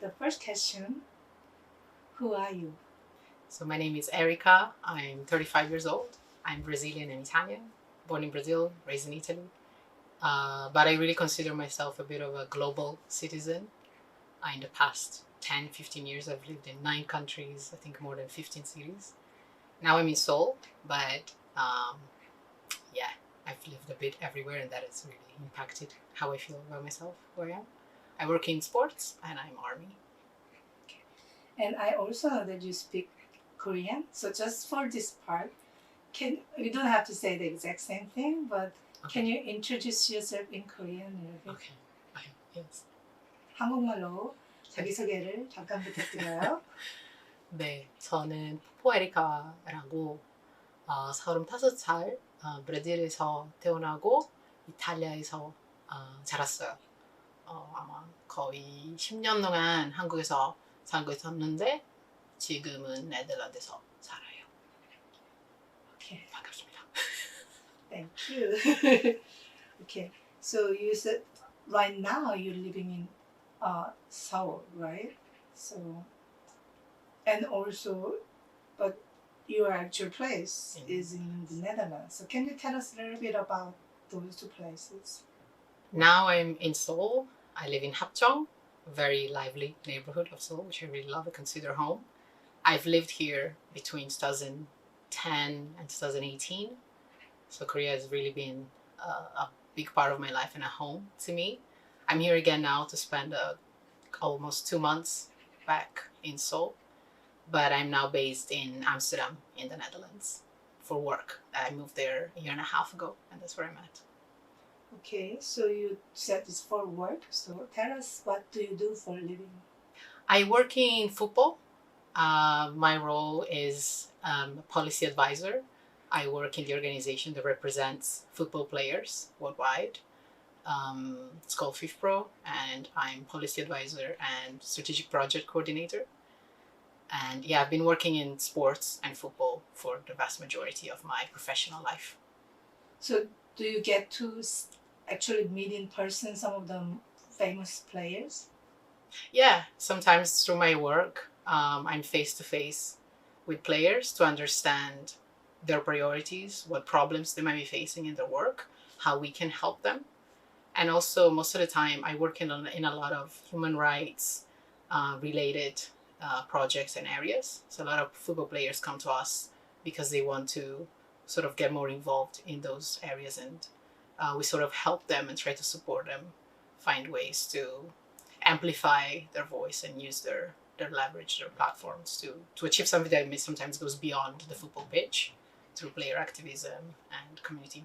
the first question, who are you? So my name is Erica. I'm 35 years old. I'm Brazilian and Italian, born in Brazil, raised in Italy. But I really consider myself a bit of a global citizen. In the past 10, 15 years, I've lived in 9 countries, I think more than 15 cities. Now I'm in Seoul, but yeah, I've lived a bit everywhere, and that has really impacted how I feel about myself, where I am. I work in sports, and I'm Army. And I also know that you speak Korean. So just for this part, you don't have to say the exact same thing, but can you introduce yourself in Korean? Okay. Yes. 한국말로 자기소개를 잠깐 부탁드려요. 네, 저는 푸포 에리카라고 35살 브라질에서 태어나고 이탈리아에서 자랐어요. 아마 거의 10년 동안 한국에서 살고 있었는데 지금은 네덜란드에서 살아요. Okay. 반갑습니다. Thank you. Okay, so you said right now you're living in Seoul, right? So, and also, but your actual place is in the Netherlands. So can you tell us a little bit about those two places? Now I'm in Seoul. I live in Hapjeong, a very lively neighborhood of Seoul, which I really love and consider home. I've lived here between 2010 and 2018. So Korea has really been a big part of my life and a home to me. I'm here again now to spend almost 2 months back in Seoul, but I'm now based in Amsterdam in the Netherlands for work. I moved there a year and a half ago, and that's where I'm at. Okay, so you said it's for work. So tell us, what do you do for a living? I work in football. My role is a policy advisor. I work in the organization that represents football players worldwide. It's called FIFPRO, and I'm policy advisor and strategic project coordinator. And yeah, I've been working in sports and football for the vast majority of my professional life. So do you get to actually meet in person some of the famous players? Yeah, sometimes through my work, I'm face to face with players to understand their priorities, what problems they might be facing in their work, how we can help them. And also, most of the time, I work in a lot of human rights related projects and areas. So a lot of football players come to us because they want to sort of get more involved in those areas, and we sort of help them and try to support them find ways to amplify their voice and use their leverage, their platforms to achieve something that sometimes goes beyond the football pitch through player activism and community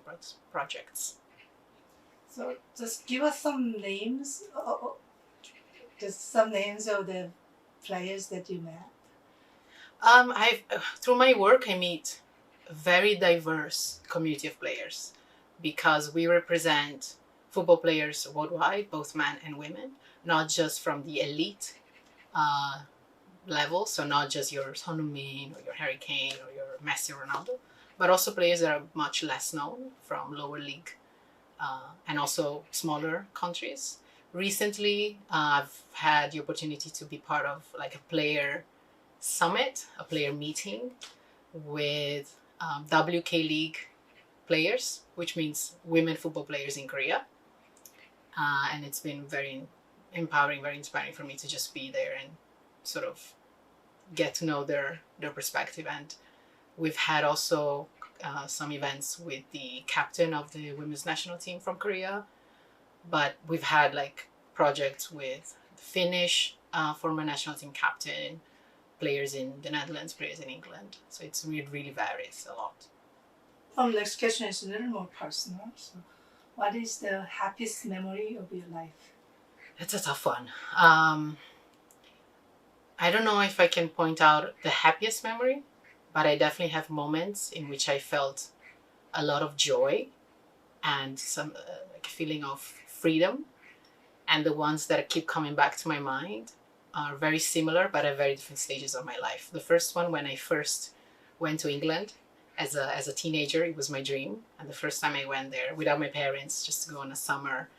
projects. So just give us some names, just some names of the players that you met. Through my work, I meet a very diverse community of players because we represent football players worldwide, both men and women, not just from the elite level, so not just your Son Heung-min or your Harry Kane or your Messi or Ronaldo, but also players that are much less known from lower league and also smaller countries. Recently, I've had the opportunity to be part of like a player summit, a player meeting with WK League players, which means women football players in Korea. And it's been very empowering, very inspiring for me to just be there and sort of get to know their perspective. And we've had also some events with the captain of the women's national team from Korea, but we've had like projects with the Finnish former national team captain, players in the Netherlands, players in England. So it really varies a lot. Next question is a little more personal. So what is the happiest memory of your life? That's a tough one. I don't know if I can point out the happiest memory, but I definitely have moments in which I felt a lot of joy and some like a feeling of freedom. And the ones that keep coming back to my mind are very similar, but at very different stages of my life. The first one, when I first went to England as a teenager, it was my dream. And the first time I went there without my parents, just to go on a summer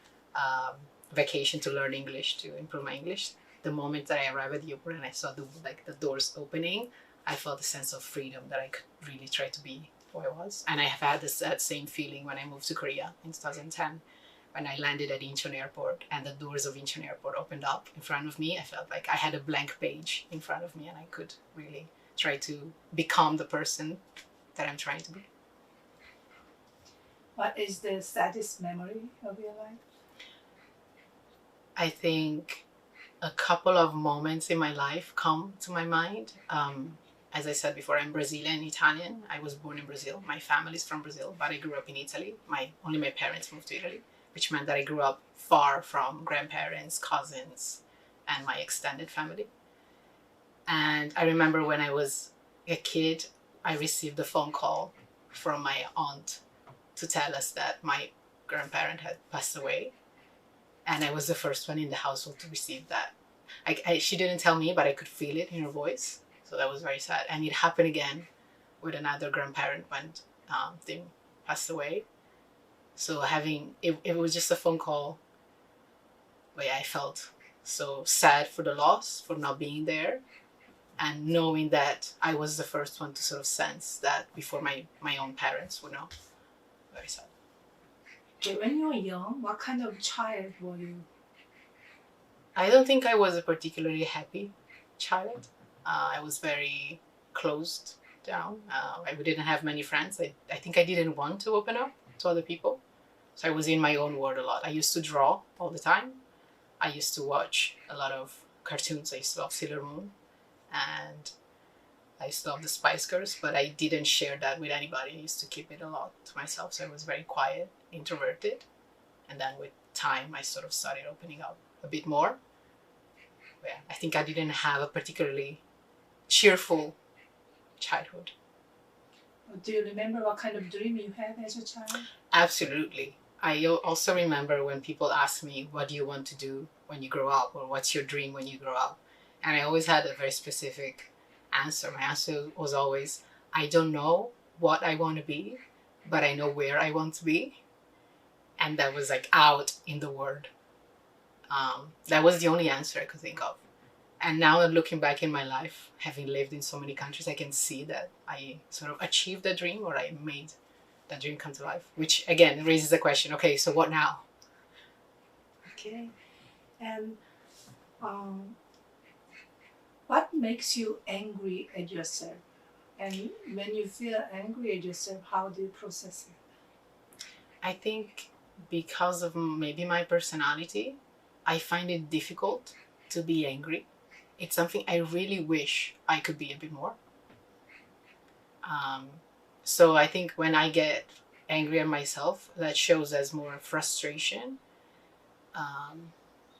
vacation to learn English, to improve my English. the moment that I arrived at the airport and I saw the doors opening, I felt a sense of freedom that I could really try to be who I was. And I have had that same feeling when I moved to Korea in 2010. When I landed at Incheon Airport and the doors of Incheon Airport opened up in front of me, I felt like I had a blank page in front of me and I could really try to become the person that I'm trying to be. What is the saddest memory of your life? I think a couple of moments in my life come to my mind. As I said before, I'm Brazilian Italian. I was born in Brazil. My family's from Brazil, but I grew up in Italy. Only my parents moved to Italy, which meant that I grew up far from grandparents, cousins, and my extended family. And I remember when I was a kid, I received a phone call from my aunt to tell us that my grandparent had passed away. And I was the first one in the household to receive that. She didn't tell me, but I could feel it in her voice. So that was very sad. And it happened again with another grandparent when they passed away. So it was just a phone call where I felt so sad for the loss, for not being there, and knowing that I was the first one to sort of sense that before my own parents would know. Very sad. Okay, when you were young, what kind of child were you? I don't think I was a particularly happy child. I was very closed down. I didn't have many friends. I think I didn't want to open up to other people. So I was in my own world a lot. I used to draw all the time. I used to watch a lot of cartoons. I used to love Sailor Moon. And I used to love the Spice Girls, but I didn't share that with anybody. I used to keep it a lot to myself. So I was very quiet, introverted. And then with time, I sort of started opening up a bit more. Yeah, I think I didn't have a particularly cheerful childhood. Do you remember what kind of dream you had as a child? Absolutely. I also remember when people ask me, what do you want to do when you grow up? Or what's your dream when you grow up? And I always had a very specific answer. My answer was always, I don't know what I want to be, but I know where I want to be. And that was like out in the world. That was the only answer I could think of. And now looking back in my life, having lived in so many countries, I can see that I sort of achieved a dream, or I made that dream come to life, which again raises the question, okay, so what now? Okay. And what makes you angry at yourself? And when you feel angry at yourself, how do you process it? I think because of maybe my personality, I find it difficult to be angry. It's something I really wish I could be a bit more. So I think when I get angry at myself, that shows as more frustration.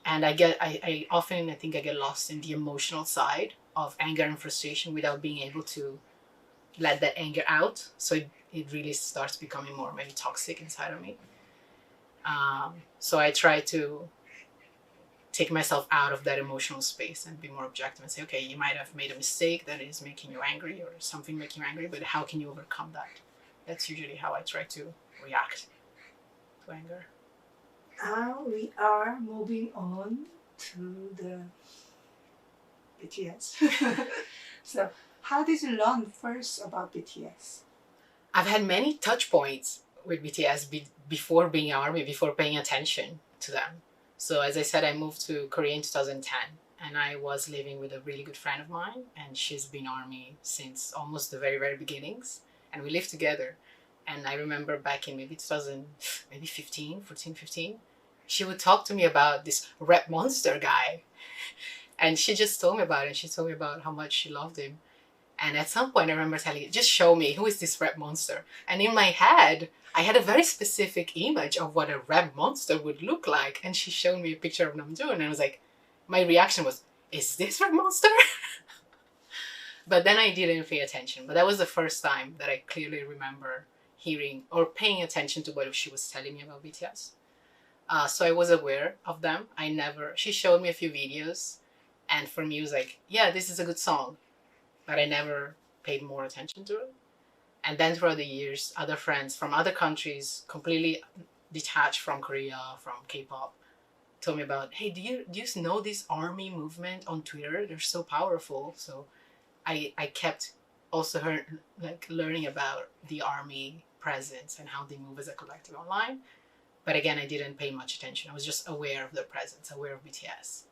And I often, I think I get lost in the emotional side of anger and frustration without being able to let that anger out. So it really starts becoming more maybe toxic inside of me. So I try to take myself out of that emotional space and be more objective and say, okay, you might have made a mistake that is making you angry, or something making you angry, but how can you overcome that? That's usually how I try to react to anger. Now we are moving on to the BTS. So how did you learn first about BTS? I've had many touch points with BTS before being ARMY, before paying attention to them. So as I said, I moved to Korea in 2010, and I was living with a really good friend of mine, and she's been ARMY since almost the very, very beginnings, and we lived together. And I remember back in maybe 15, she would talk to me about this rap monster guy, and she just told me about it. She told me about how much she loved him. And at some point I remember telling her, just show me, who is this rap monster? And in my head, I had a very specific image of what a rap monster would look like. And she showed me a picture of Namjoon, and I was like, my reaction was, is this rap monster? But then I didn't pay attention. But that was the first time that I clearly remember hearing or paying attention to what she was telling me about BTS. So I was aware of them. She showed me a few videos, and for me it was like, yeah, this is a good song. But I never paid more attention to it. And then throughout the years, other friends from other countries, completely detached from Korea, from K-pop, told me about, hey, do you know this army movement on Twitter? They're so powerful. So I kept also learning about the army presence and how they move as a collective online. But again, I didn't pay much attention. I was just aware of their presence, aware of BTS.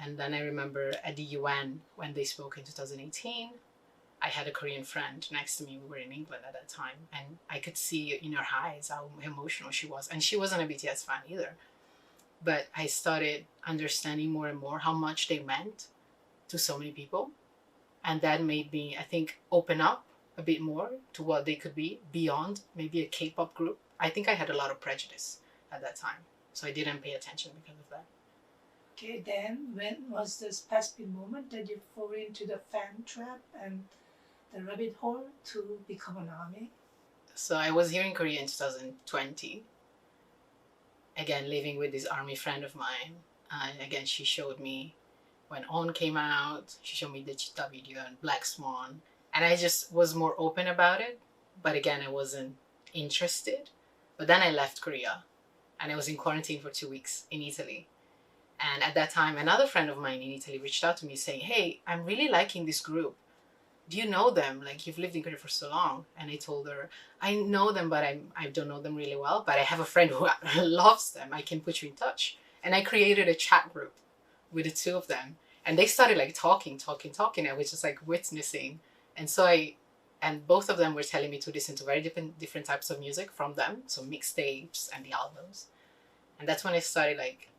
And then I remember at the UN when they spoke in 2018, I had a Korean friend next to me. We were in England at that time, and I could see in her eyes how emotional she was. And she wasn't a BTS fan either. But I started understanding more and more how much they meant to so many people. And that made me, I think, open up a bit more to what they could be beyond maybe a K-pop group. I think I had a lot of prejudice at that time, so I didn't pay attention because of that. Okay, then when was the specific moment that you fall into the fan trap and the rabbit hole to become an army? So I was here in Korea in 2020, again living with this army friend of mine. And again, she showed me when On came out, she showed me the Cheetah video and Black Swan, and I just was more open about it. But again, I wasn't interested. But then I left Korea, and I was in quarantine for 2 weeks in Italy. And at that time, another friend of mine in Italy reached out to me saying, hey, I'm really liking this group. Do you know them? Like, you've lived in Korea for so long. And I told her, I know them, but I don't know them really well. But I have a friend who loves them. I can put you in touch. And I created a chat group with the two of them. And they started like talking. I was just like witnessing. And so and both of them were telling me to listen to very different types of music from them. So mixtapes and the albums. And that's when I started like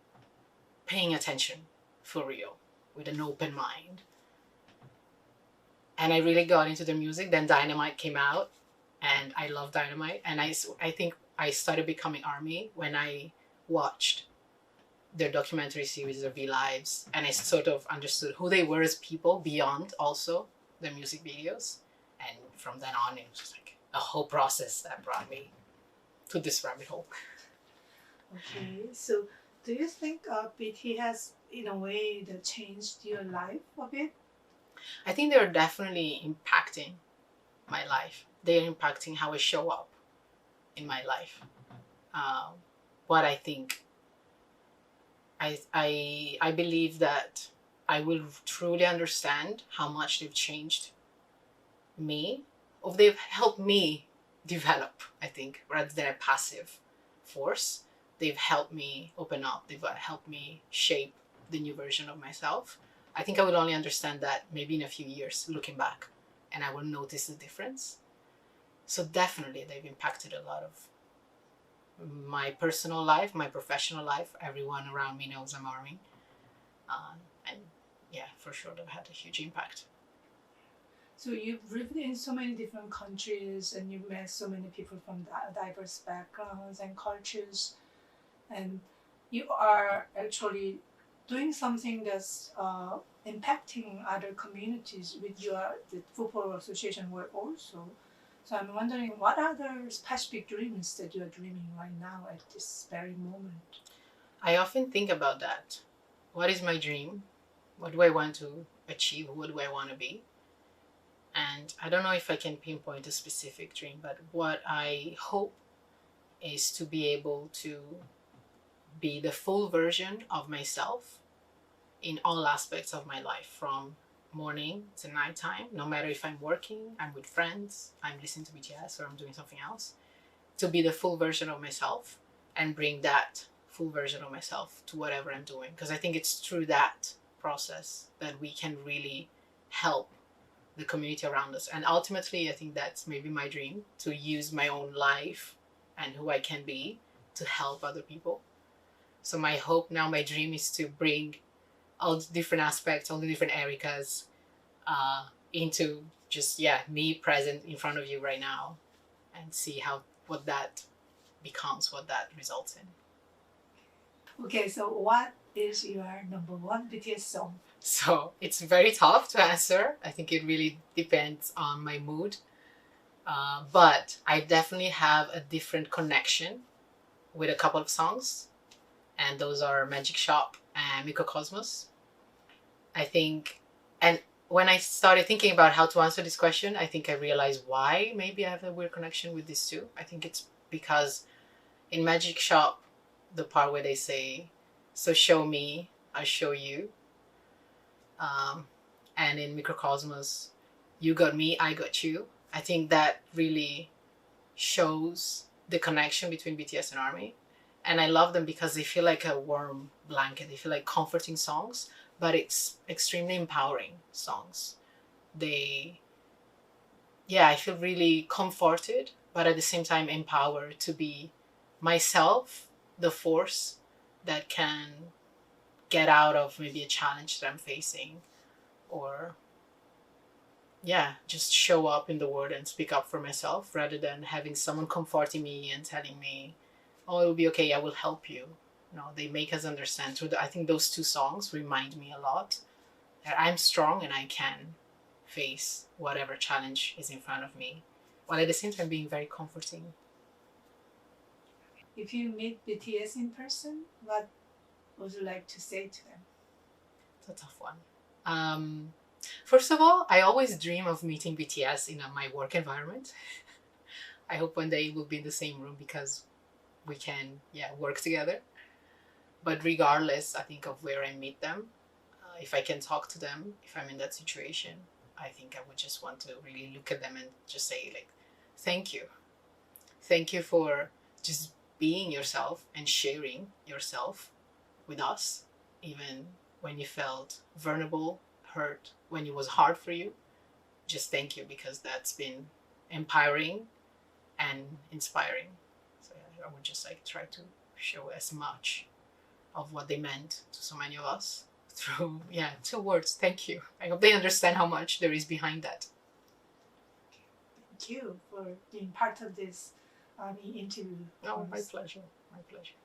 paying attention for real with an open mind. And I really got into their music. Then Dynamite came out, and I love Dynamite. And I think I started becoming ARMY when I watched their documentary series, their V-Lives, and I sort of understood who they were as people beyond also their music videos. And from then on, it was just like a whole process that brought me to this rabbit hole. Okay, so do you think BT has, in a way, that changed your life a bit? I think they're definitely impacting my life. They're impacting how I show up in my life. What I think. I believe that I will truly understand how much they've changed me, or they've helped me develop, I think, rather than a passive force. They've helped me open up. They've helped me shape the new version of myself. I think I will only understand that maybe in a few years, looking back, and I will notice the difference. So definitely they've impacted a lot of my personal life, my professional life. Everyone around me knows I'm ARMY. And yeah, for sure they've had a huge impact. So you've lived in so many different countries, and you've met so many people from diverse backgrounds and cultures, and you are actually doing something that's impacting other communities with the Football Association work also. So I'm wondering, what are the specific dreams that you are dreaming right now at this very moment? I often think about that. What is my dream? What do I want to achieve? What do I want to be? And I don't know if I can pinpoint a specific dream, but what I hope is to be able to be the full version of myself in all aspects of my life, from morning to nighttime, no matter if I'm working, I'm with friends, I'm listening to BTS, or I'm doing something else, to be the full version of myself and bring that full version of myself to whatever I'm doing. Because I think it's through that process that we can really help the community around us. And ultimately, I think that's maybe my dream, to use my own life and who I can be to help other people. So my hope now, my dream is to bring all the different aspects, all the different areas into just, me present in front of you right now, and see what that becomes, what that results in. Okay, so what is your number one BTS song? So it's very tough to answer. I think it really depends on my mood. But I definitely have a different connection with a couple of songs. And those are Magic Shop and Microcosmos. I think, and when I started thinking about how to answer this question, I think I realized why maybe I have a weird connection with these two. I think it's because in Magic Shop, the part where they say, So show me, I show you. And in Microcosmos, you got me, I got you. I think that really shows the connection between BTS and ARMY. And I love them because they feel like a warm blanket. They feel like comforting songs, but it's extremely empowering songs. They, yeah, I feel really comforted, but at the same time empowered to be myself, the force that can get out of maybe a challenge that I'm facing, or yeah, just show up in the world and speak up for myself rather than having someone comforting me and telling me, oh, it will be okay, I will help you. No, they make us understand through I think those two songs remind me a lot that I'm strong and I can face whatever challenge is in front of me, while at the same time being very comforting. If you meet BTS in person, what would you like to say to them? It's a tough one. First of all, I always dream of meeting BTS in my work environment. I hope one day we'll be in the same room because we can, yeah, work together. But regardless, I think of where I meet them, if I can talk to them, if I'm in that situation, I think I would just want to really look at them and just say, like, thank you. Thank you for just being yourself and sharing yourself with us, even when you felt vulnerable, hurt, when it was hard for you. Just thank you, because that's been empowering and inspiring. So yeah, I would just like try to show as much of what they meant to so many of us through, yeah, 2 words. Thank you. I hope they understand how much there is behind that. Thank you for being part of this interview. Oh, my pleasure. My pleasure.